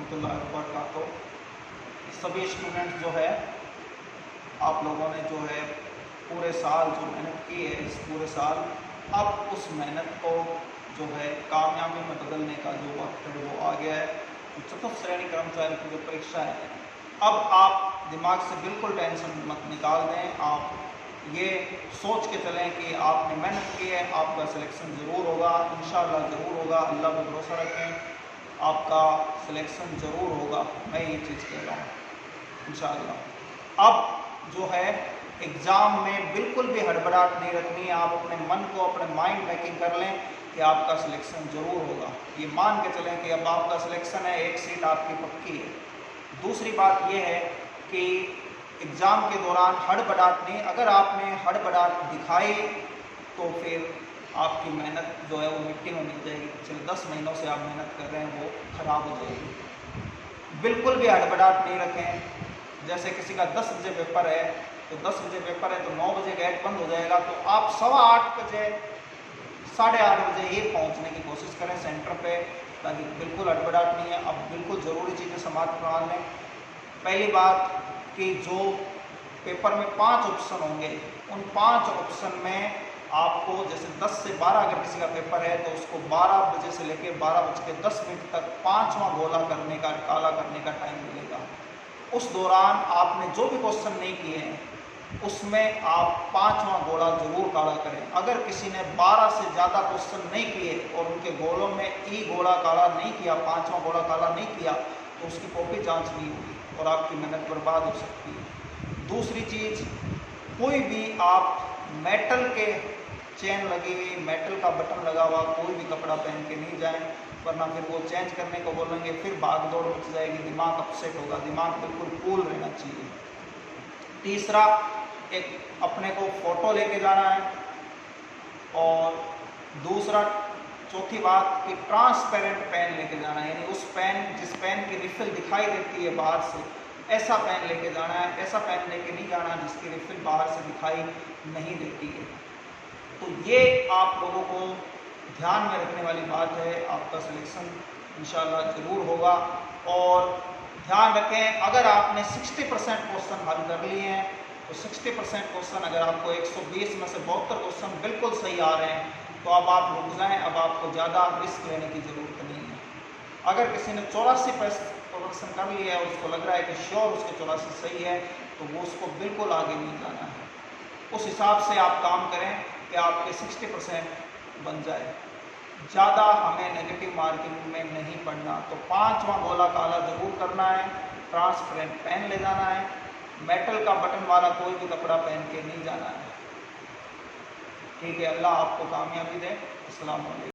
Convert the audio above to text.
रहमतुल्लाहि व बरकातुहू। सभी स्टूडेंट्स जो है, आप लोगों ने जो है पूरे साल जो मेहनत की है, इस पूरे साल अब उस मेहनत को जो है कामयाबी में बदलने का जो वक्त है वो आ गया है। तो चतुर्थ श्रेणी कर्मचारी की जो परीक्षा है, अब आप दिमाग से बिल्कुल टेंशन मत निकाल दें। आप ये सोच के चलें कि आपने मेहनत की है, आपका सिलेक्शन ज़रूर होगा, इंशाअल्लाह ज़रूर होगा। अल्लाह पर भरोसा रखें, आपका सिलेक्शन ज़रूर होगा। मैं ये चीज़ कह रहा हूँ इंशाअल्लाह। अब जो है एग्ज़ाम में बिल्कुल भी हड़बड़ाहट नहीं रखनी है। आप अपने मन को, अपने माइंड मेकिंग कर लें कि आपका सिलेक्शन ज़रूर होगा। ये मान के चलें कि अब आपका सिलेक्शन है, एक सीट आपकी पक्की है। दूसरी बात यह है कि एग्ज़ाम के दौरान हड़बड़ाहट नहीं, अगर आपने हड़बड़ाहट दिखाई तो फिर आपकी मेहनत जो है वो मिट्टी में मिल जाएगी। पिछले 10 महीनों से आप मेहनत कर रहे हैं वो ख़राब हो जाएगी। बिल्कुल भी हड़बड़ाहट नहीं रखें। जैसे किसी का 10 बजे पेपर है, तो 10 बजे पेपर है तो 9 बजे गेट बंद हो जाएगा, तो आप 8:15 बजे, 8:30 बजे ये पहुंचने की कोशिश करें सेंटर पे, ताकि बिल्कुल हड़बड़ाहट नहीं है। अब बिल्कुल ज़रूरी चीज़ें समाप्त करवा लें। पहली बात कि जो पेपर में 5 ऑप्शन होंगे, उन 5 ऑप्शन में आपको जैसे 10 से 12 अगर किसी का पेपर है तो उसको 12 बजे से लेकर 12:10 तक 5वां गोला करने का, काला करने का टाइम मिलेगा। उस दौरान आपने जो भी क्वेश्चन नहीं किए हैं उसमें आप 5वां गोला जरूर काला करें। अगर किसी ने 12 से ज़्यादा क्वेश्चन नहीं किए और उनके गोलों में ई गोला काला नहीं किया, 5वां गोला काला नहीं किया, तो उसकी कॉपी जांच नहीं होगी और आपकी मेहनत बर्बाद हो सकती है। दूसरी चीज़, कोई भी आप मेटल के चेन लगी हुई, मेटल का बटन लगा हुआ कोई भी कपड़ा पहन के नहीं जाएं, वरना फिर वो चेंज करने को बोलेंगे, फिर भाग दौड़ मच जाएगी, दिमाग अपसेट होगा। दिमाग बिल्कुल कूल रहना चाहिए। तीसरा, एक अपने को फ़ोटो लेके जाना है। और दूसरा, चौथी बात कि ट्रांसपेरेंट पेन लेके जाना है, यानी उस पेन जिस पेन की रिफिल दिखाई देती है बाहर से, ऐसा पेन लेके जाना है। ऐसा पेन लेके नहीं जाना जिसकी रिफिल बाहर से दिखाई नहीं देती है। तो ये आप लोगों को ध्यान में रखने वाली बात है। आपका सिलेक्शन इंशाल्लाह ज़रूर होगा। और ध्यान रखें, अगर आपने 60% क्वेश्चन हल कर लिए हैं तो 60% क्वेश्चन, अगर आपको 120 में से 72 क्वेश्चन बिल्कुल सही आ रहे हैं तो अब आप रुक जाएँ, अब आपको ज़्यादा रिस्क लेने की ज़रूरत नहीं है। अगर किसी ने 84% कर लिया है और उसको लग रहा है कि श्योर उसके 84 सही है, तो वो उसको बिल्कुल आगे नहीं जाना है। उस हिसाब से आप काम करें कि आपके 60% बन जाए। ज़्यादा हमें नेगेटिव मार्किंग में नहीं पढ़ना। तो 5वां गोला काला ज़रूर करना है, ट्रांसपेरेंट पेन ले जाना है, मेटल का बटन वाला कोई भी कपड़ा पहन के नहीं जाना है। ठीक है, अल्लाह आपको कामयाबी दे। अस्सलाम वालेकुम।